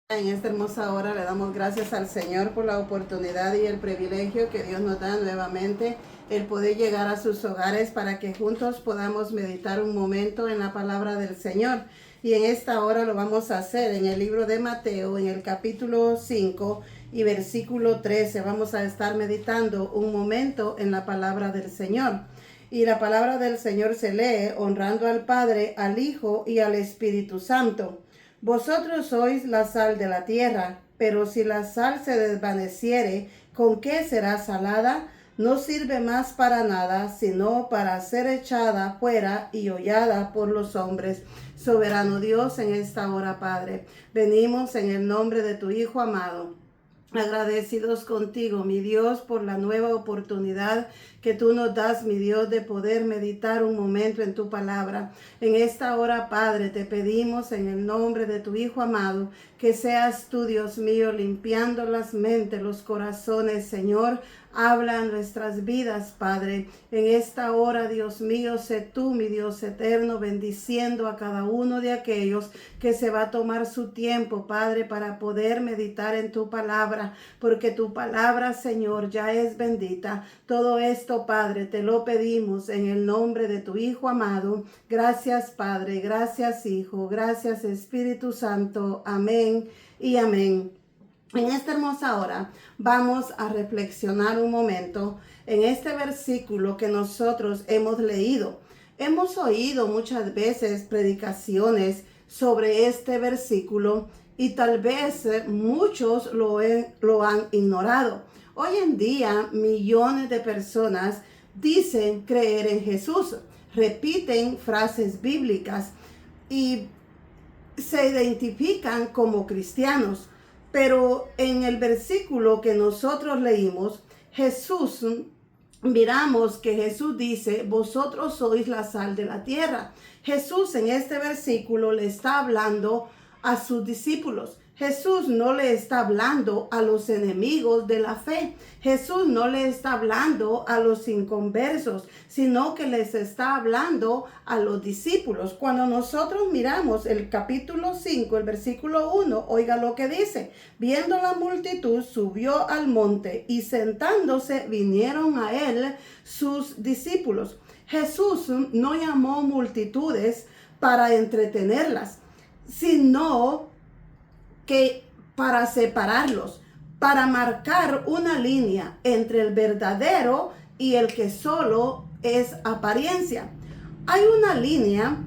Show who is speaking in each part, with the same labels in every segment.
Speaker 1: En esta hermosa hora le damos gracias al Señor por la oportunidad y el privilegio que Dios nos da nuevamente, el poder llegar a sus hogares para que juntos podamos meditar un momento en la palabra del Señor. Y en esta hora lo vamos a hacer en el libro de Mateo, en el capítulo 5 y versículo 13. Vamos a estar meditando un momento en la palabra del Señor. Y la palabra del Señor se lee honrando al Padre, al Hijo y al Espíritu Santo. Vosotros sois la sal de la tierra, pero si la sal se desvaneciere, ¿con qué será salada? No sirve más para nada, sino para ser echada fuera y hollada por los hombres. Soberano Dios, en esta hora, Padre, venimos en el nombre de tu Hijo amado, agradecidos contigo, mi Dios, por la nueva oportunidad que tú nos das, mi Dios, de poder meditar un momento en tu palabra. En esta hora, Padre, te pedimos en el nombre de tu Hijo amado, que seas tú, Dios mío, limpiando las mentes, los corazones, Señor. Habla en nuestras vidas, Padre. En esta hora, Dios mío, sé tú, mi Dios eterno, bendiciendo a cada uno de aquellos que se va a tomar su tiempo, Padre, para poder meditar en tu palabra, porque tu palabra, Señor, ya es bendita. Todo esto, Padre, te lo pedimos en el nombre de tu Hijo amado. Gracias, Padre, gracias, Hijo, gracias, Espíritu Santo. Amén y amén. En esta hermosa hora vamos a reflexionar un momento en este versículo que nosotros hemos leído. Hemos oído muchas veces predicaciones sobre este versículo y tal vez muchos lo han ignorado. Hoy en día millones de personas dicen creer en Jesús, repiten frases bíblicas y se identifican como cristianos. Pero en el versículo que nosotros leímos, miramos que Jesús dice, vosotros sois la sal de la tierra. Jesús en este versículo le está hablando a sus discípulos. Jesús no le está hablando a los enemigos de la fe. Jesús no le está hablando a los inconversos, sino que les está hablando a los discípulos. Cuando nosotros miramos el capítulo 5, el versículo 1, oiga lo que dice. Viendo la multitud, subió al monte y sentándose vinieron a él sus discípulos. Jesús no llamó multitudes para entretenerlas, sino que para separarlos, para marcar una línea entre el verdadero y el que solo es apariencia. Hay una línea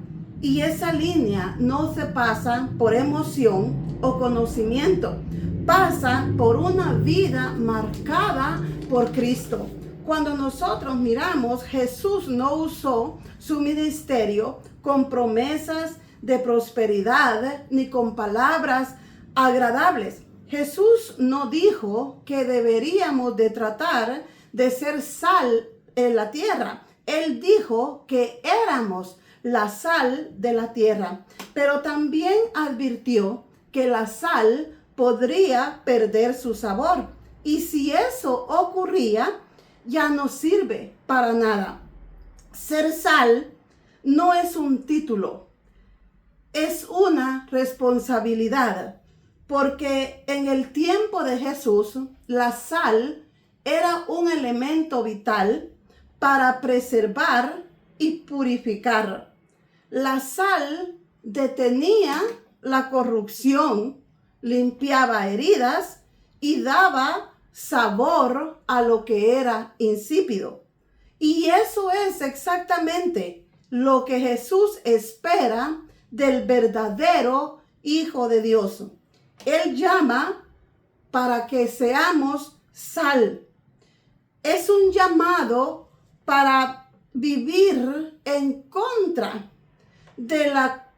Speaker 1: y esa línea no se pasa por emoción o conocimiento, pasa por una vida marcada por Cristo. Cuando nosotros miramos, Jesús no usó su ministerio con promesas de prosperidad ni con palabras agradables. Jesús no dijo que deberíamos de tratar de ser sal en la tierra. Él dijo que éramos la sal de la tierra, pero también advirtió que la sal podría perder su sabor. Y si eso ocurría, ya no sirve para nada. Ser sal no es un título, es una responsabilidad. Porque en el tiempo de Jesús, la sal era un elemento vital para preservar y purificar. La sal detenía la corrupción, limpiaba heridas y daba sabor a lo que era insípido. Y eso es exactamente lo que Jesús espera del verdadero Hijo de Dios. Él llama para que seamos sal. Es un llamado para vivir en contra de la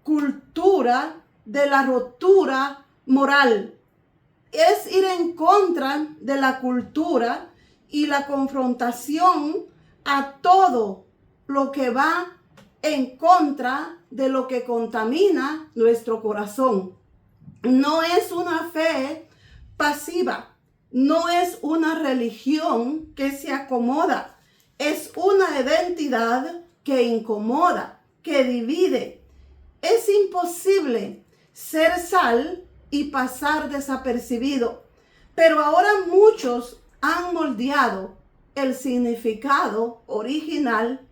Speaker 1: cultura, de la rotura moral. Es ir en contra de la cultura y la confrontación a todo lo que va en contra de lo que contamina nuestro corazón. No es una fe pasiva, no es una religión que se acomoda, es una identidad que incomoda, que divide. Es imposible ser sal y pasar desapercibido. Pero ahora muchos han moldeado el significado original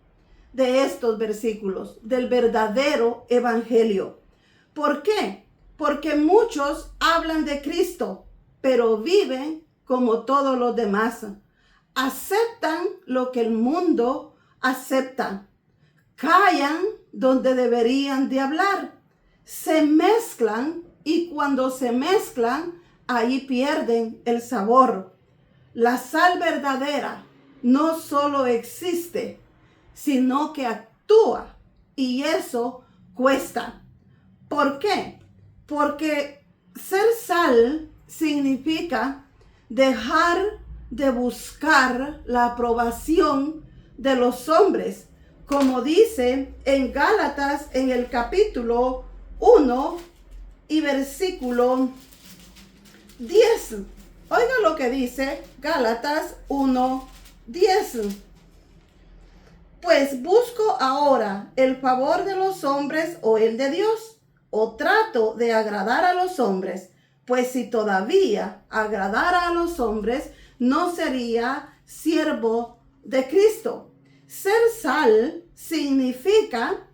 Speaker 1: de estos versículos, del verdadero evangelio. ¿Por qué? Porque muchos hablan de Cristo, pero viven como todos los demás. Aceptan lo que el mundo acepta. Callan donde deberían de hablar. Se mezclan y cuando se mezclan, ahí pierden el sabor. La sal verdadera no solo existe, sino que actúa, y eso cuesta. ¿Por qué? Porque ser sal significa dejar de buscar la aprobación de los hombres, como dice en Gálatas en el capítulo 1 y versículo 10. Oiga lo que dice Gálatas 1:10. Pues busco ahora el favor de los hombres o el de Dios, o trato de agradar a los hombres, pues si todavía agradara a los hombres, no sería siervo de Cristo. Ser sal significa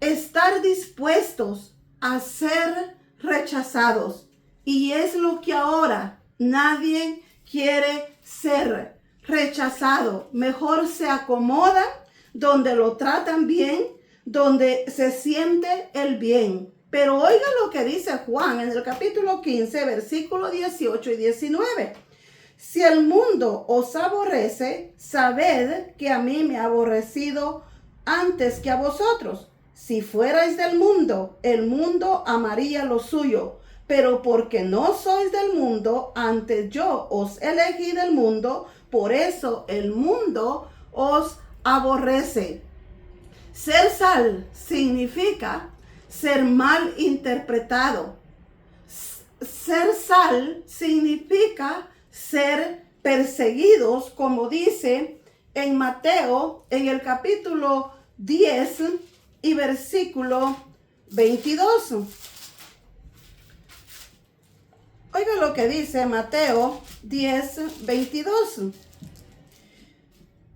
Speaker 1: estar dispuestos a ser rechazados, y es lo que ahora nadie quiere ser rechazado. Mejor se acomoda donde lo tratan bien, donde se siente el bien. Pero oiga lo que dice Juan en el capítulo 15, versículo 18 y 19. Si el mundo os aborrece, sabed que a mí me ha aborrecido antes que a vosotros. Si fuerais del mundo, el mundo amaría lo suyo. Pero porque no sois del mundo, antes yo os elegí del mundo, por eso el mundo os aborrece. Ser sal significa ser mal interpretado. Ser sal significa ser perseguidos, como dice en Mateo, en el capítulo 10 y versículo 22. Oiga lo que dice Mateo 10:22.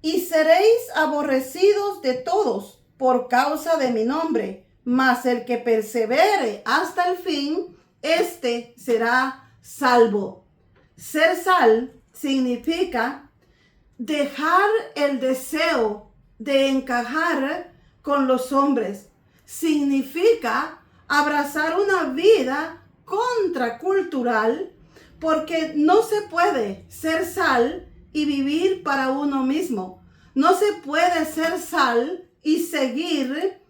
Speaker 1: Y seréis aborrecidos de todos por causa de mi nombre, mas el que persevere hasta el fin, éste será salvo. Ser sal significa dejar el deseo de encajar con los hombres. Significa abrazar una vida contracultural, porque no se puede ser sal y vivir para uno mismo. No se puede ser sal y seguir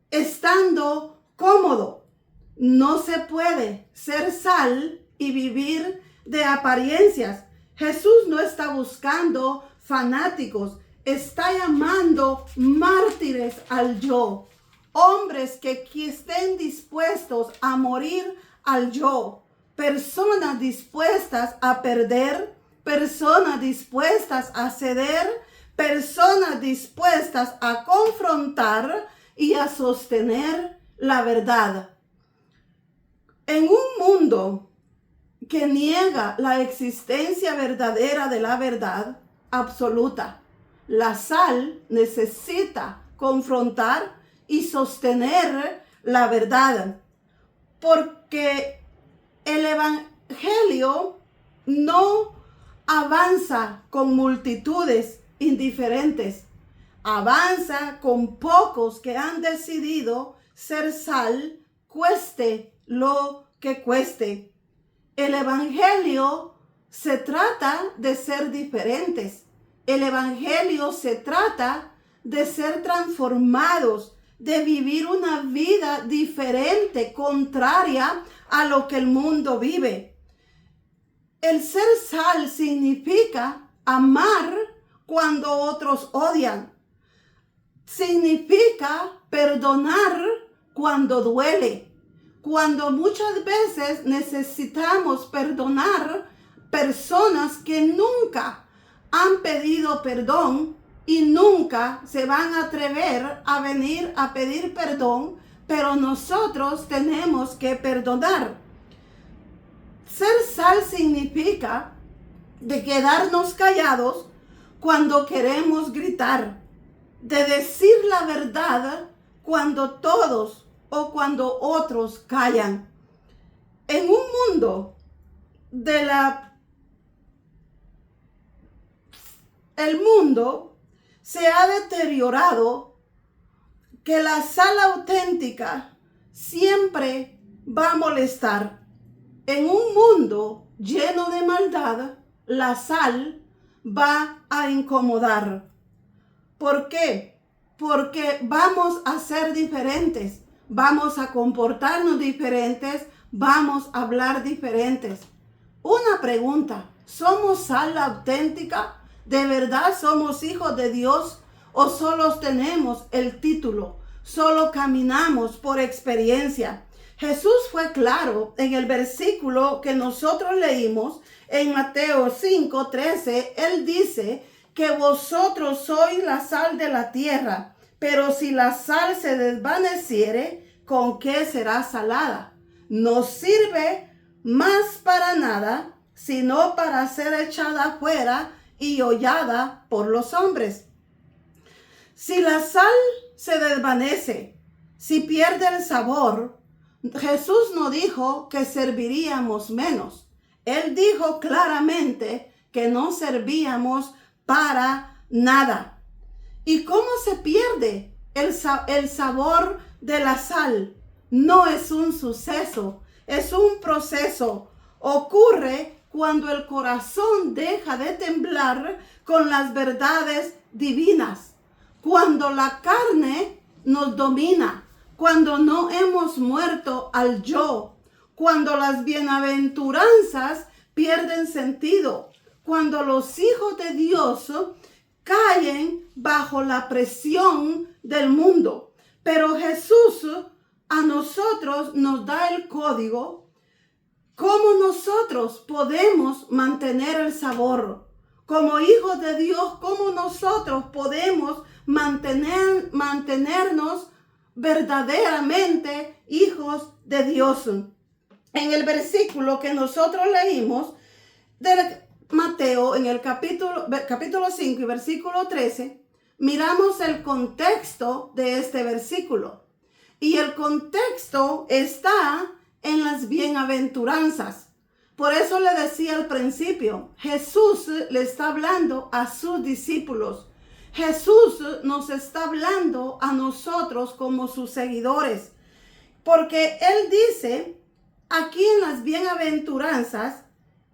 Speaker 1: estando cómodo. No se puede ser sal y vivir de apariencias. Jesús no está buscando fanáticos, está llamando mártires al yo. Hombres que estén dispuestos a morir al yo. Personas dispuestas a perder, personas dispuestas a ceder, personas dispuestas a confrontar y a sostener la verdad. En un mundo que niega la existencia verdadera de la verdad absoluta, la sal necesita confrontar y sostener la verdad, porque el evangelio no avanza con multitudes indiferentes, avanza con pocos que han decidido ser sal, cueste lo que cueste. El evangelio se trata de ser diferentes. El evangelio se trata de ser transformados, de vivir una vida diferente, contraria a lo que el mundo vive. El ser sal significa amar cuando otros odian. Significa perdonar cuando duele. Cuando muchas veces necesitamos perdonar personas que nunca han pedido perdón y nunca se van a atrever a venir a pedir perdón, pero nosotros tenemos que perdonar. ser sal significa de quedarnos callados cuando queremos gritar, de decir la verdad cuando todos o cuando otros callan. En un mundo el mundo se ha deteriorado, que la sal auténtica siempre va a molestar. En un mundo lleno de maldad, la sal va a incomodar. ¿Por qué? Porque vamos a ser diferentes, vamos a comportarnos diferentes, vamos a hablar diferentes. Una pregunta, ¿somos sal auténtica? ¿De verdad somos hijos de Dios o solo tenemos el título? Solo caminamos por experiencia. Jesús fue claro en el versículo que nosotros leímos en Mateo 5:13. Él dice que vosotros sois la sal de la tierra, pero si la sal se desvaneciere, ¿con qué será salada? No sirve más para nada, sino para ser echada afuera y hollada por los hombres. Si la sal se desvanece, si pierde el sabor, Jesús no dijo que serviríamos menos. Él dijo claramente que no servíamos para nada. ¿Y cómo se pierde el sabor de la sal? No es un suceso, es un proceso. Ocurre cuando el corazón deja de temblar con las verdades divinas, cuando la carne nos domina, cuando no hemos muerto al yo, cuando las bienaventuranzas pierden sentido, cuando los hijos de Dios caen bajo la presión del mundo. Pero Jesús a nosotros nos da el código, cómo nosotros podemos mantener el sabor. Como hijos de Dios, cómo nosotros podemos mantenernos verdaderamente hijos de Dios. En el versículo que nosotros leímos de Mateo, en el capítulo 5 y versículo 13, miramos el contexto de este versículo. Y el contexto está en las bienaventuranzas. Por eso le decía al principio, Jesús le está hablando a sus discípulos. Jesús nos está hablando a nosotros como sus seguidores. Porque Él dice, aquí en las bienaventuranzas,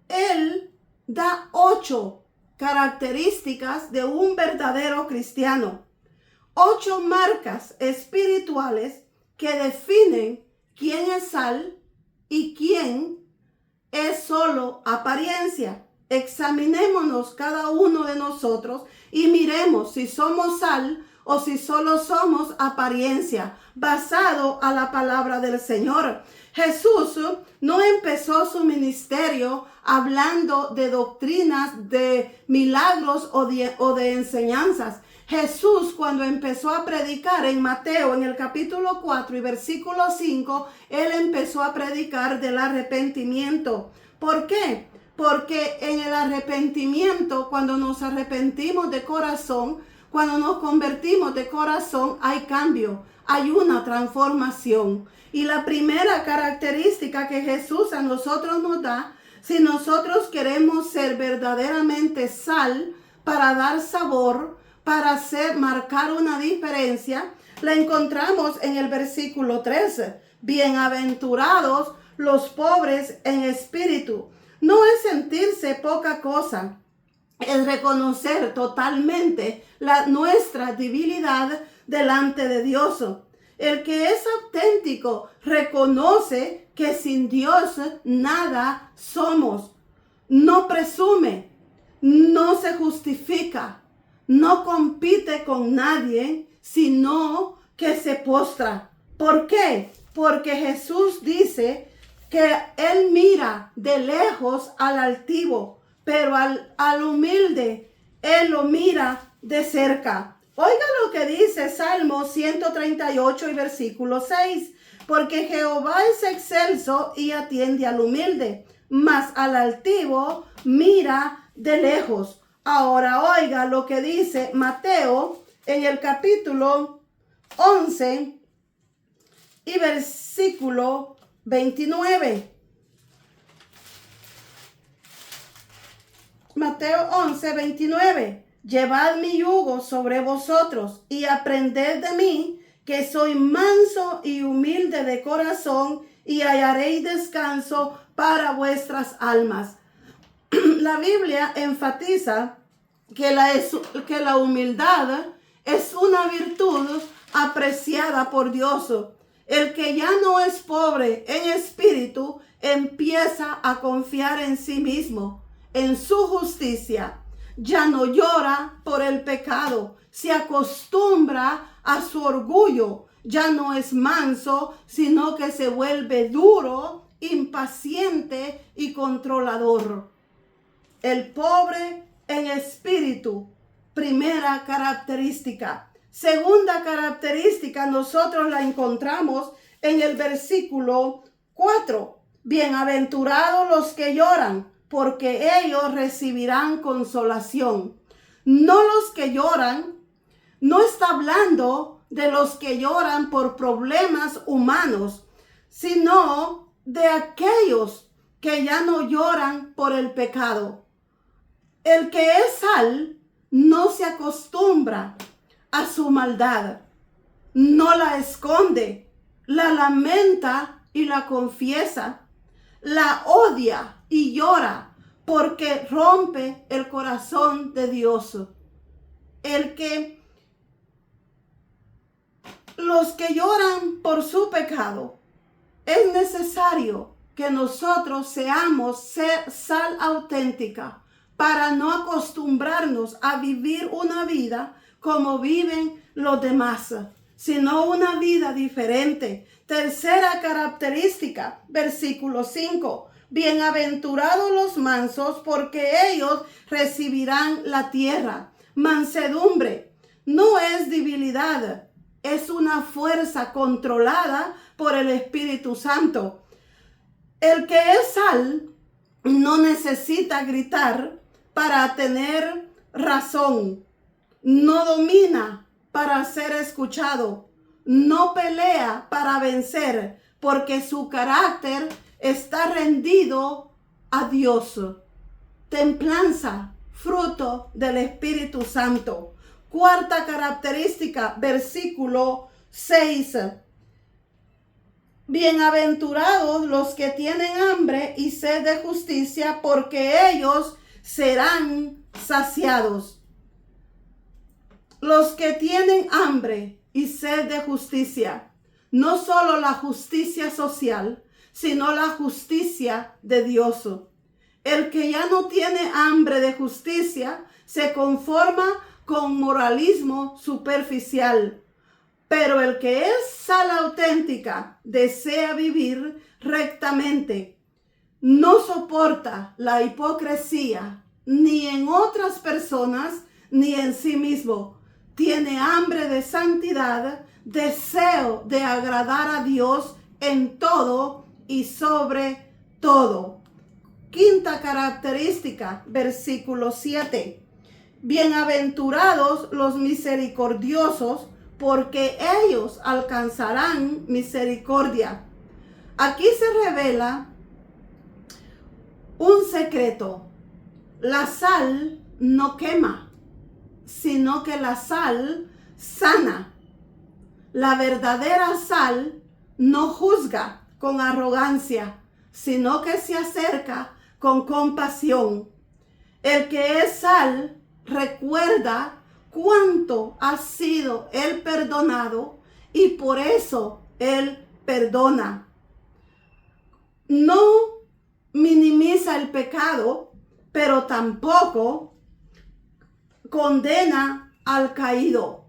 Speaker 1: Él da 8 características de un verdadero cristiano. 8 marcas espirituales que definen quién es sal y quién es solo apariencia. Examinémonos cada uno de nosotros y miremos si somos sal o si solo somos apariencia, basado a la palabra del Señor. Jesús no empezó su ministerio hablando de doctrinas, de milagros o de enseñanzas. Jesús, cuando empezó a predicar en Mateo, en el capítulo 4 y versículo 5, Él empezó a predicar del arrepentimiento. ¿Por qué? Porque en el arrepentimiento, cuando nos arrepentimos de corazón, cuando nos convertimos de corazón, hay cambio, hay una transformación. Y la primera característica que Jesús a nosotros nos da, si nosotros queremos ser verdaderamente sal para dar sabor, para marcar una diferencia, la encontramos en el versículo 13. Bienaventurados los pobres en espíritu. No es sentirse poca cosa, es reconocer totalmente nuestra debilidad delante de Dios. El que es auténtico reconoce que sin Dios nada somos. No presume, no se justifica, no compite con nadie, sino que se postra. ¿Por qué? Porque Jesús dice que Él mira de lejos al altivo, pero al humilde Él lo mira de cerca. Oiga lo que dice Salmo 138 y versículo 6. Porque Jehová es excelso y atiende al humilde, mas al altivo mira de lejos. Ahora oiga lo que dice Mateo en el capítulo 11 y versículo 29. Mateo 11, 29. Llevad mi yugo sobre vosotros y aprended de mí, que soy manso y humilde de corazón, y hallaréis descanso para vuestras almas. La Biblia enfatiza que la humildad es una virtud apreciada por Dios. El que ya no es pobre en espíritu empieza a confiar en sí mismo, en su justicia. Ya no llora por el pecado, se acostumbra a su orgullo. Ya no es manso, sino que se vuelve duro, impaciente y controlador. El pobre en espíritu, primera característica. Segunda característica, nosotros la encontramos en el versículo 4. Bienaventurados los que lloran, porque ellos recibirán consolación. No los que lloran, no está hablando de los que lloran por problemas humanos, sino de aquellos que ya no lloran por el pecado. El que es sal no se acostumbra a su maldad, no la esconde, la lamenta y la confiesa, la odia y llora porque rompe el corazón de Dios. Los que lloran por su pecado, es necesario que nosotros seamos sal auténtica para no acostumbrarnos a vivir una vida como viven los demás, sino una vida diferente. Tercera característica, versículo 5. Bienaventurados los mansos, porque ellos recibirán la tierra. Mansedumbre no es debilidad, es una fuerza controlada por el Espíritu Santo. El que es sal no necesita gritar para tener razón. No domina para ser escuchado. No pelea para vencer, porque su carácter está rendido a Dios. Templanza, fruto del Espíritu Santo. Cuarta característica, versículo 6. Bienaventurados los que tienen hambre y sed de justicia, porque ellos serán saciados. Los que tienen hambre y sed de justicia, no solo la justicia social, sino la justicia de Dios. El que ya no tiene hambre de justicia se conforma con moralismo superficial. Pero el que es sal auténtica desea vivir rectamente. No soporta la hipocresía ni en otras personas ni en sí mismo. Tiene hambre de santidad, deseo de agradar a Dios en todo y sobre todo. Quinta característica, versículo 7. Bienaventurados los misericordiosos, porque ellos alcanzarán misericordia. Aquí se revela un secreto. La sal no quema, sino que la sal sana. La verdadera sal no juzga con arrogancia, sino que se acerca con compasión. El que es sal recuerda cuánto ha sido él perdonado y por eso él perdona. No minimiza el pecado, pero tampoco condena al caído.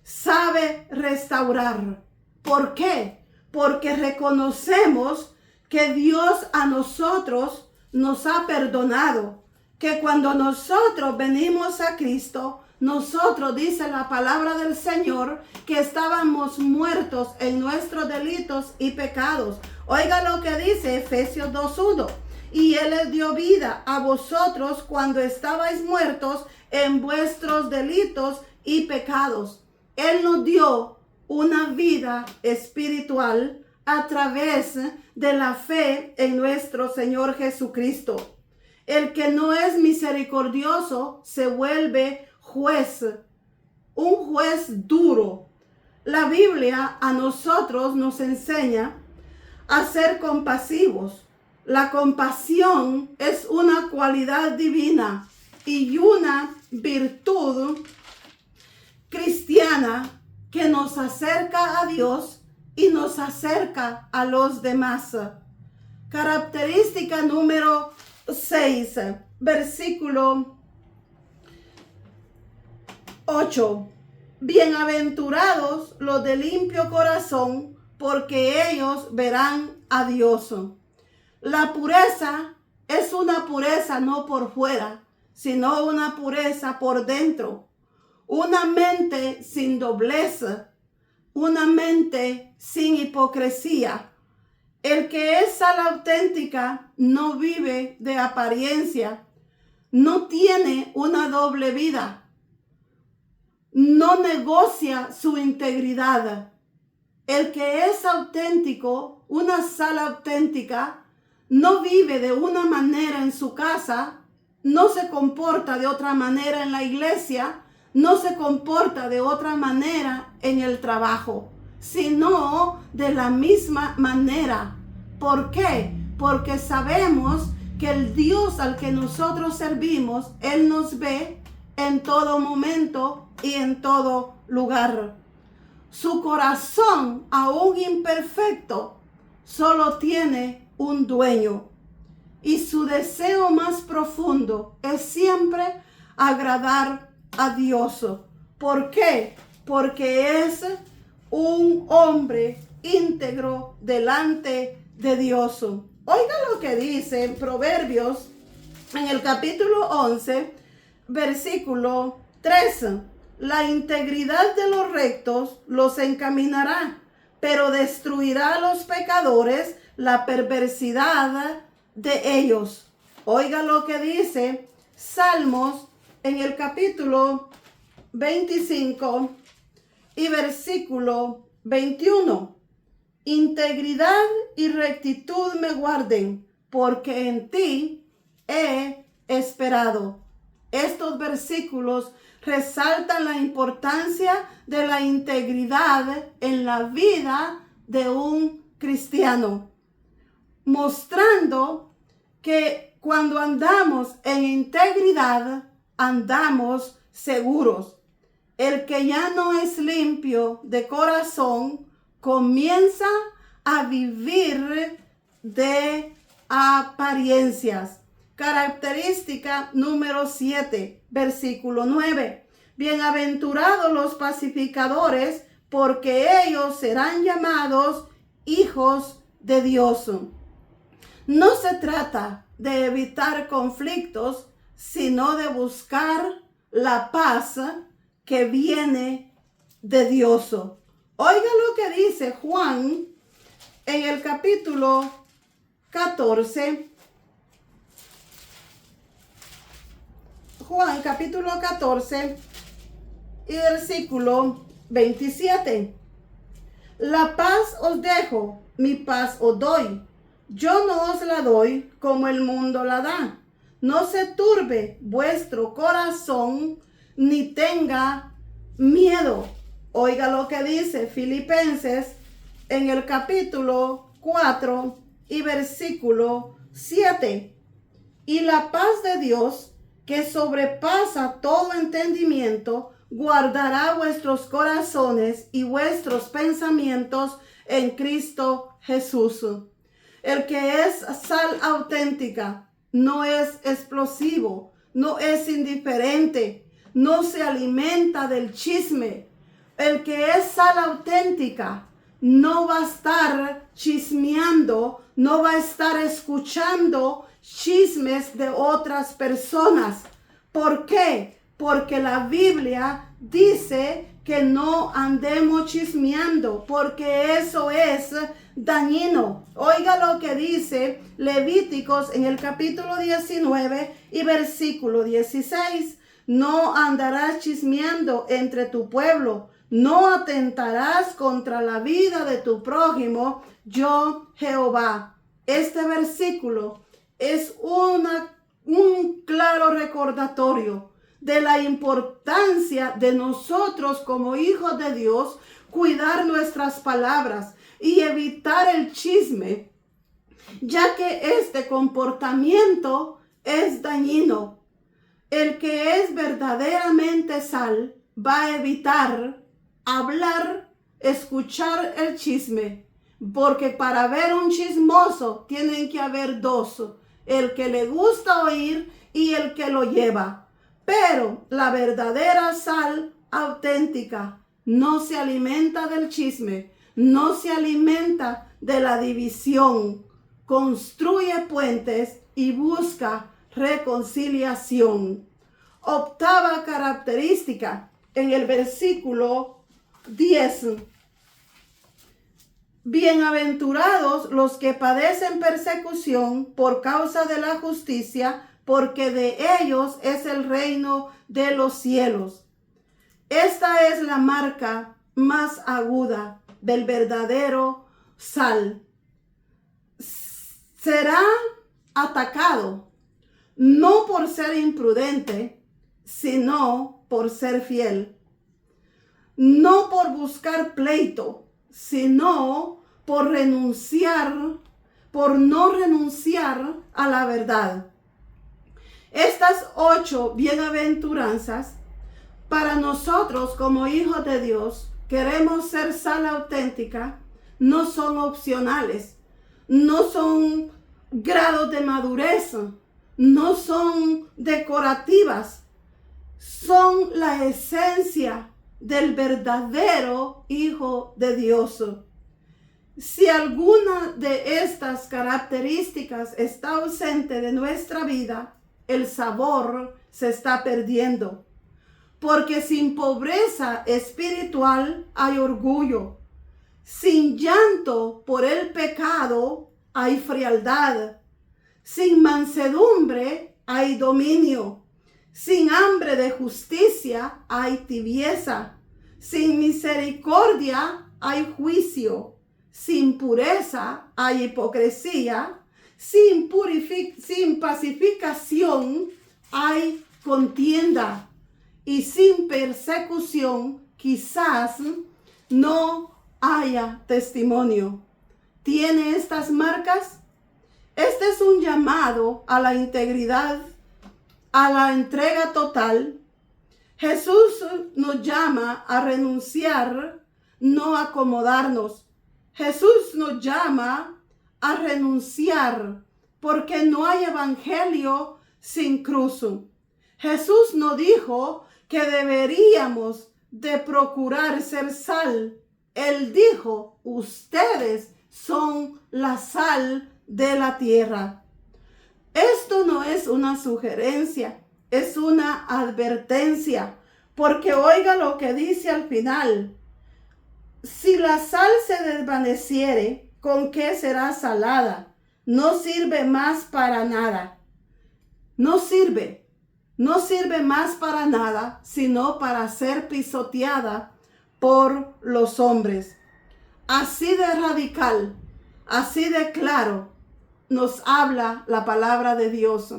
Speaker 1: Sabe restaurar. ¿Por qué? Porque reconocemos que Dios a nosotros nos ha perdonado. Que cuando nosotros venimos a Cristo, nosotros, dice la palabra del Señor, que estábamos muertos en nuestros delitos y pecados. Oiga lo que dice Efesios 2:1. y Él les dio vida a vosotros cuando estabais muertos en vuestros delitos y pecados. Él nos dio una vida espiritual a través de la fe en nuestro Señor Jesucristo. El que no es misericordioso se vuelve juez, un juez duro. La Biblia a nosotros nos enseña a ser compasivos. La compasión es una cualidad divina y una virtud cristiana que nos acerca a Dios y nos acerca a los demás. Característica número 6, versículo 8. Bienaventurados los de limpio corazón, porque ellos verán a Dios. La pureza es una pureza no por fuera, sino una pureza por dentro. Una mente sin doblez, una mente sin hipocresía. El que es sal auténtica no vive de apariencia, no tiene una doble vida, no negocia su integridad. El que es auténtico, una sal auténtica, no vive de una manera en su casa, no se comporta de otra manera en la iglesia, no se comporta de otra manera en el trabajo, sino de la misma manera. ¿Por qué? Porque sabemos que el Dios al que nosotros servimos, Él nos ve en todo momento y en todo lugar. Su corazón, aún imperfecto, solo tiene un dueño. Y su deseo más profundo es siempre agradar a Dios. ¿Por qué? Porque es un hombre íntegro delante de Dios. Oiga lo que dice en Proverbios, en el capítulo 11, versículo 3. La integridad de los rectos los encaminará, pero destruirá a los pecadores la perversidad de ellos. Oiga lo que dice Salmos en el capítulo 25 y versículo 21. Integridad y rectitud me guarden, porque en ti he esperado. Estos versículos resaltan la importancia de la integridad en la vida de un cristiano, mostrando que cuando andamos en integridad, andamos seguros. El que ya no es limpio de corazón comienza a vivir de apariencias. Característica número 7, versículo 9. Bienaventurados los pacificadores, porque ellos serán llamados hijos de Dios. No se trata de evitar conflictos, sino de buscar la paz que viene de Dios. Oiga lo que dice Juan en el capítulo 14. Juan capítulo 14 y versículo 27. La paz os dejo, mi paz os doy. Yo no os la doy como el mundo la da. No se turbe vuestro corazón ni tenga miedo. Oiga lo que dice Filipenses en el capítulo 4 y versículo 7. Y la paz de Dios, que sobrepasa todo entendimiento, guardará vuestros corazones y vuestros pensamientos en Cristo Jesús. El que es sal auténtica no es explosivo, no es indiferente, no se alimenta del chisme. El que es sal auténtica no va a estar chismeando, no va a estar escuchando chismes de otras personas. ¿Por qué? Porque la Biblia dice que no andemos chismeando, porque eso es dañino. Oiga lo que dice Levíticos en el capítulo 19 y versículo 16. No andarás chismeando entre tu pueblo, no atentarás contra la vida de tu prójimo, yo Jehová. Este versículo es un claro recordatorio de la importancia de nosotros como hijos de Dios cuidar nuestras palabras y evitar el chisme, ya que este comportamiento es dañino. El que es verdaderamente sal va a evitar hablar, escuchar el chisme, porque para ver un chismoso tienen que haber dos, el que le gusta oír y el que lo lleva. Pero la verdadera sal auténtica no se alimenta del chisme, no se alimenta de la división, construye puentes y busca reconciliación. Octava característica en el versículo 10. Bienaventurados los que padecen persecución por causa de la justicia, porque de ellos es el reino de los cielos. Esta es la marca más aguda del verdadero sal. Será atacado no por ser imprudente, sino por ser fiel. No por buscar pleito, sino por no renunciar a la verdad. Estas 8 bienaventuranzas, para nosotros como hijos de Dios, queremos ser sal auténtica, no son opcionales, no son grados de madurez, no son decorativas, son la esencia del verdadero Hijo de Dios. Si alguna de estas características está ausente de nuestra vida, el sabor se está perdiendo. Porque sin pobreza espiritual hay orgullo. Sin llanto por el pecado hay frialdad. Sin mansedumbre hay dominio. Sin hambre de justicia hay tibieza. Sin misericordia hay juicio. Sin pureza hay hipocresía. Sin pacificación hay contienda. Y sin persecución quizás no haya testimonio. ¿Tiene estas marcas? Este es un llamado a la integridad, a la entrega total. Jesús nos llama a renunciar, no a acomodarnos. Jesús nos llama a renunciar, porque no hay evangelio sin cruz. Jesús nos dijo que deberíamos de procurar ser sal. Él dijo, ustedes son la sal de la tierra. Esto no es una sugerencia, es una advertencia, porque oiga lo que dice al final. Si la sal se desvaneciere, ¿con qué será salada? No sirve más para nada. No sirve más para nada, sino para ser pisoteada por los hombres. Así de radical, así de claro, nos habla la palabra de Dios.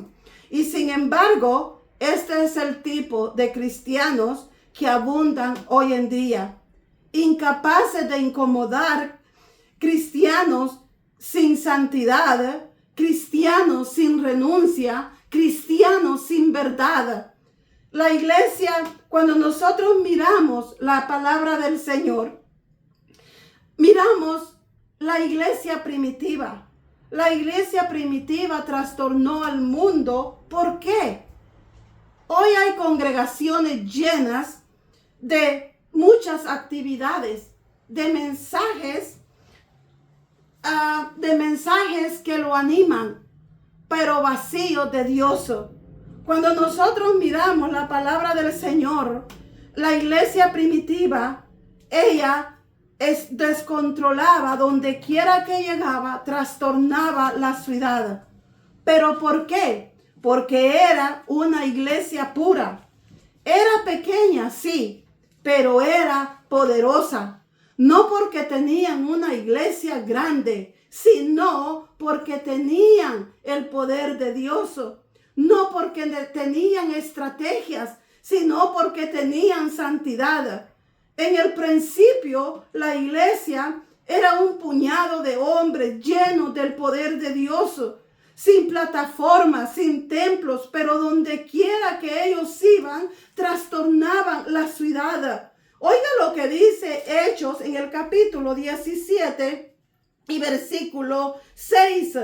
Speaker 1: Y sin embargo, este es el tipo de cristianos que abundan hoy en día, incapaces de incomodar, cristianos sin santidad, cristianos sin renuncia, cristianos sin verdad. La iglesia, cuando nosotros miramos la palabra del Señor, miramos la iglesia primitiva. La iglesia primitiva trastornó al mundo. ¿Por qué? Hoy hay congregaciones llenas de muchas actividades, de mensajes que lo animan, pero vacíos de Dios. Cuando nosotros miramos la palabra del Señor, la iglesia primitiva, ella descontrolaba donde quiera que llegaba, trastornaba la ciudad. ¿Pero por qué? Porque era una iglesia pura. Era pequeña, sí, pero era poderosa. No porque tenían una iglesia grande, sino porque tenían el poder de Dios. No porque tenían estrategias, sino porque tenían santidad. En el principio, la iglesia era un puñado de hombres llenos del poder de Dios, sin plataformas, sin templos, pero donde quiera que ellos iban, trastornaban la ciudad. Oiga lo que dice Hechos en el capítulo 17 y versículo 6.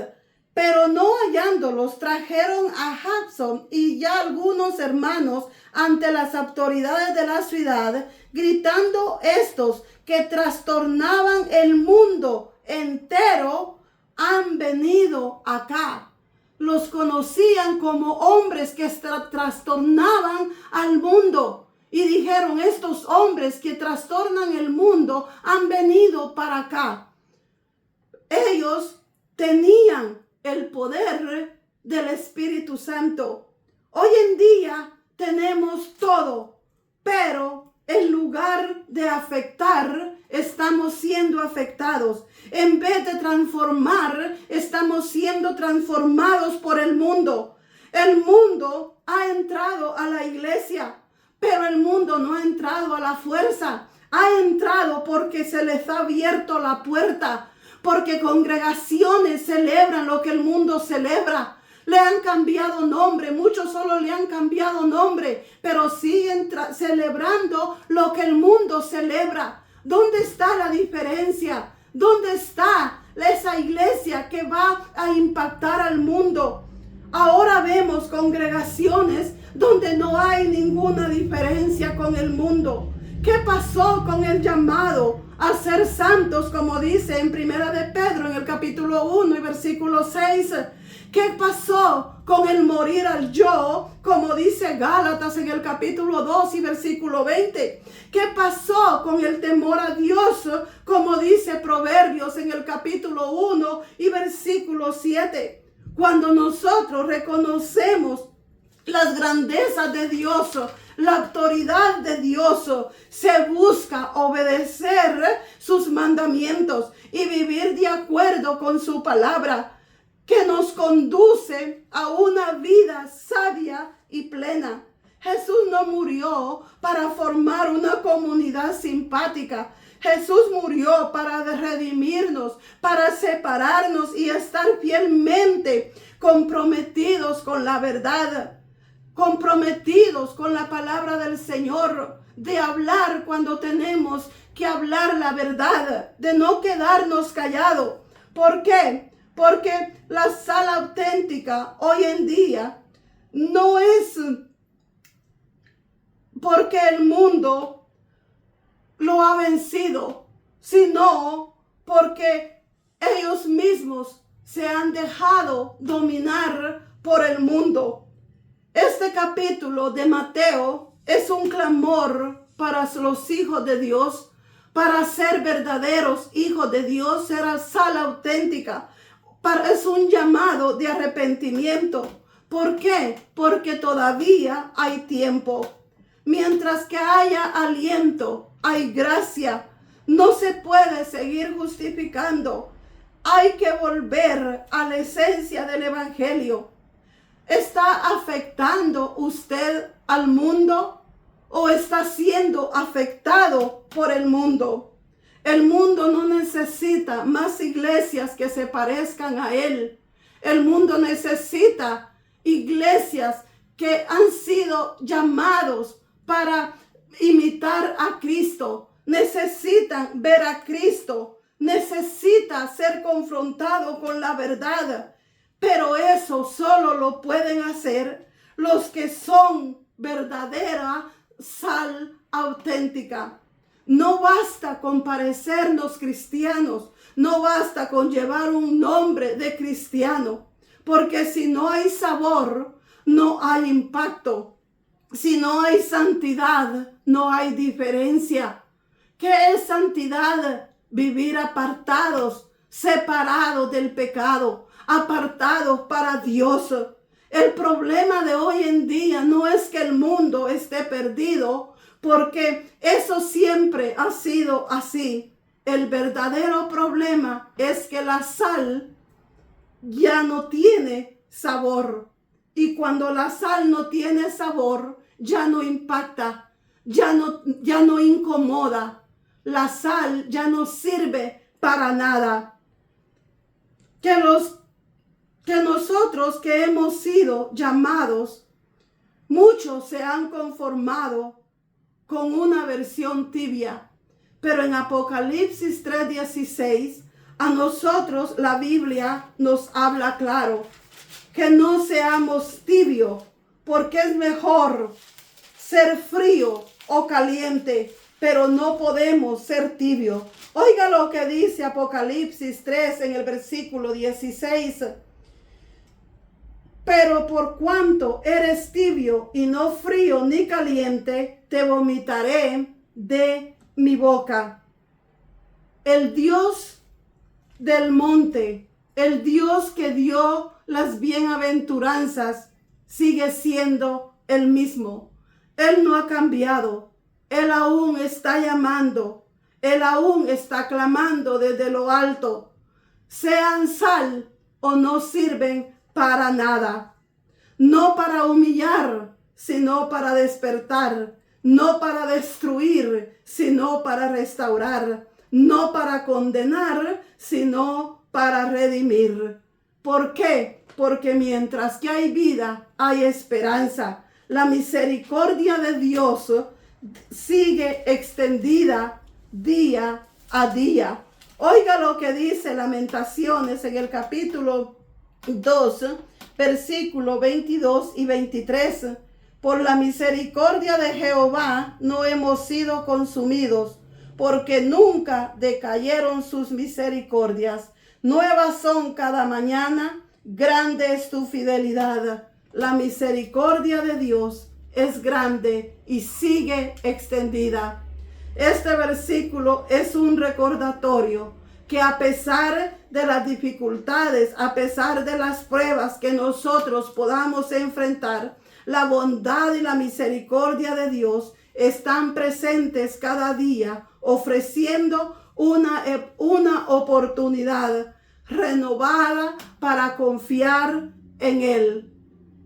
Speaker 1: Pero no hallándolos, trajeron a Jason y ya algunos hermanos ante las autoridades de la ciudad, gritando estos que trastornaban el mundo entero, han venido acá. Los conocían como hombres que trastornaban al mundo. Y dijeron, estos hombres que trastornan el mundo han venido para acá. Ellos tenían el poder del Espíritu Santo. Hoy en día tenemos todo, pero en lugar de afectar, estamos siendo afectados. En vez de transformar, estamos siendo transformados por el mundo. El mundo ha entrado a la iglesia, pero el mundo no ha entrado a la fuerza. Ha entrado porque se les ha abierto la puerta. Porque congregaciones celebran lo que el mundo celebra. Le han cambiado nombre, muchos solo le han cambiado nombre, pero siguen celebrando lo que el mundo celebra. ¿Dónde está la diferencia? ¿Dónde está esa iglesia que va a impactar al mundo? Ahora vemos congregaciones donde no hay ninguna diferencia con el mundo. ¿Qué pasó con el llamado a ser santos, como dice en Primera de Pedro, en el capítulo 1 y versículo 6? ¿Qué pasó con el morir al yo, como dice Gálatas en el capítulo 2 y versículo 20? ¿Qué pasó con el temor a Dios, como dice Proverbios en el capítulo 1 y versículo 7? Cuando nosotros reconocemos las grandezas de Dios, la autoridad de Dios, se busca obedecer sus mandamientos y vivir de acuerdo con su palabra, que nos conduce a una vida sabia y plena. Jesús no murió para formar una comunidad simpática. Jesús murió para redimirnos, para separarnos y estar fielmente comprometidos con la verdad. Comprometidos con la palabra del Señor, de hablar cuando tenemos que hablar la verdad, de no quedarnos callados. ¿Por qué? Porque la sal auténtica hoy en día no es porque el mundo lo ha vencido, sino porque ellos mismos se han dejado dominar por el mundo. Este capítulo de Mateo es un clamor para los hijos de Dios, para ser verdaderos hijos de Dios, ser sal auténtica. Es un llamado de arrepentimiento. ¿Por qué? Porque todavía hay tiempo. Mientras que haya aliento, hay gracia. No se puede seguir justificando. Hay que volver a la esencia del evangelio. ¿Está afectando usted al mundo o está siendo afectado por el mundo? El mundo no necesita más iglesias que se parezcan a él. El mundo necesita iglesias que han sido llamados para imitar a Cristo. Necesitan ver a Cristo. Necesita ser confrontado con la verdad. Pero eso solo lo pueden hacer los que son verdadera sal auténtica. No basta con parecernos cristianos, no basta con llevar un nombre de cristiano, porque si no hay sabor, no hay impacto. Si no hay santidad, no hay diferencia. ¿Qué es santidad? vivir apartados, separados del pecado, apartados para Dios. El problema de hoy en día no es que el mundo esté perdido, porque eso siempre ha sido así. El verdadero problema es que la sal ya no tiene sabor. Y cuando la sal no tiene sabor, ya no impacta, ya no incomoda. La sal ya no sirve para nada. Que nosotros que hemos sido llamados, muchos se han conformado con una versión tibia. Pero en Apocalipsis 3:16, a nosotros la Biblia nos habla claro que no seamos tibios, porque es mejor ser frío o caliente, pero no podemos ser tibios. Oiga lo que dice Apocalipsis 3 en el versículo 16. Pero por cuanto eres tibio y no frío ni caliente, te vomitaré de mi boca. El Dios del monte, el Dios que dio las bienaventuranzas, sigue siendo el mismo. Él no ha cambiado. Él aún está llamando. Él aún está clamando desde lo alto. Sean sal o no sirven para nada. No para humillar, sino para despertar. No para destruir, sino para restaurar. No para condenar, sino para redimir. ¿Por qué? Porque mientras que hay vida, hay esperanza. La misericordia de Dios sigue extendida día a día. Oiga lo que dice Lamentaciones en el capítulo 2, versículos 22 y 23. Por la misericordia de Jehová no hemos sido consumidos, porque nunca decayeron sus misericordias. Nuevas son cada mañana, grande es tu fidelidad. La misericordia de Dios es grande y sigue extendida. Este versículo es un recordatorio que a pesar de las dificultades, a pesar de las pruebas que nosotros podamos enfrentar, la bondad y la misericordia de Dios están presentes cada día, ofreciendo una oportunidad renovada para confiar en Él.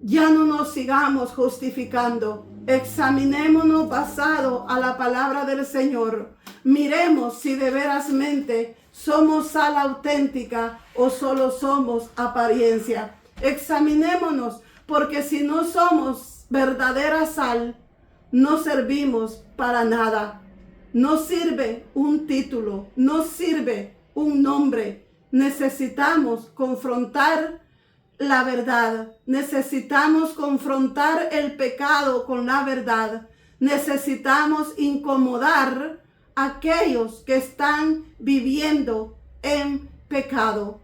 Speaker 1: Ya no nos sigamos justificando. Examinémonos basado a la palabra del Señor. Miremos si de verasmente somos sal auténtica o solo somos apariencia. Examinémonos, porque si no somos verdadera sal, no servimos para nada. No sirve un título, no sirve un nombre. Necesitamos confrontar la verdad. Necesitamos confrontar el pecado con la verdad. Necesitamos incomodar a aquellos que están viviendo en pecado.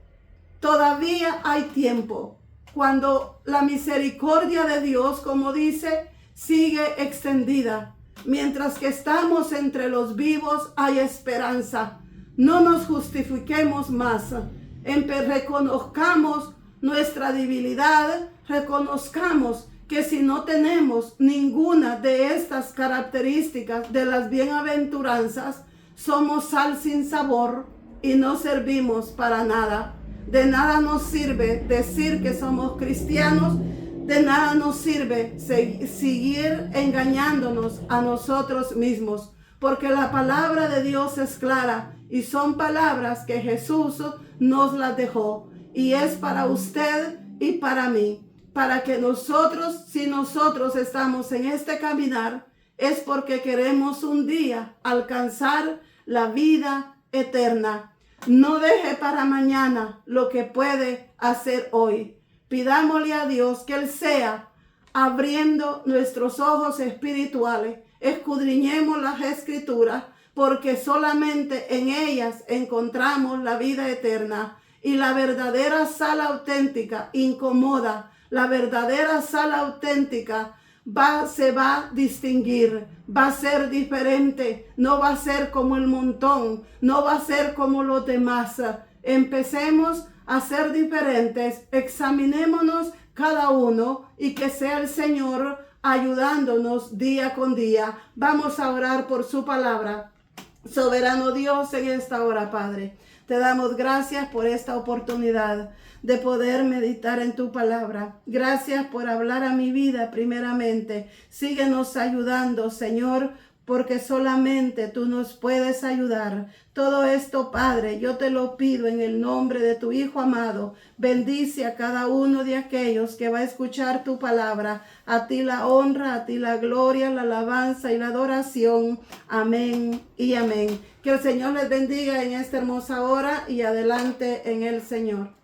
Speaker 1: Todavía hay tiempo. Cuando la misericordia de Dios, como dice, sigue extendida. Mientras que estamos entre los vivos, hay esperanza. No nos justifiquemos más. Reconozcamos nuestra debilidad. Reconozcamos que si no tenemos ninguna de estas características de las bienaventuranzas, somos sal sin sabor y no servimos para nada. De nada nos sirve decir que somos cristianos. De nada nos sirve seguir engañándonos a nosotros mismos, porque la palabra de Dios es clara y son palabras que Jesús nos las dejó y es para usted y para mí, para que nosotros, si nosotros estamos en este caminar, es porque queremos un día alcanzar la vida eterna. No deje para mañana lo que puede hacer hoy. Pidámosle a Dios que Él sea abriendo nuestros ojos espirituales. Escudriñemos las Escrituras, porque solamente en ellas encontramos la vida eterna. Y la verdadera sal auténtica incomoda. La verdadera sal auténtica se va a distinguir, va a ser diferente, no va a ser como el montón, no va a ser como los demás. Empecemos a ser diferentes, examinémonos cada uno y que sea el Señor ayudándonos día con día. Vamos a orar por su palabra. Soberano Dios, en esta hora, Padre, te damos gracias por esta oportunidad de poder meditar en tu palabra. Gracias por hablar a mi vida primeramente. Síguenos ayudando, Señor, porque solamente tú nos puedes ayudar. Todo esto, Padre, yo te lo pido en el nombre de tu Hijo amado. Bendice a cada uno de aquellos que va a escuchar tu palabra. A ti la honra, a ti la gloria, la alabanza y la adoración. Amén y amén. Que el Señor les bendiga en esta hermosa hora y adelante en el Señor.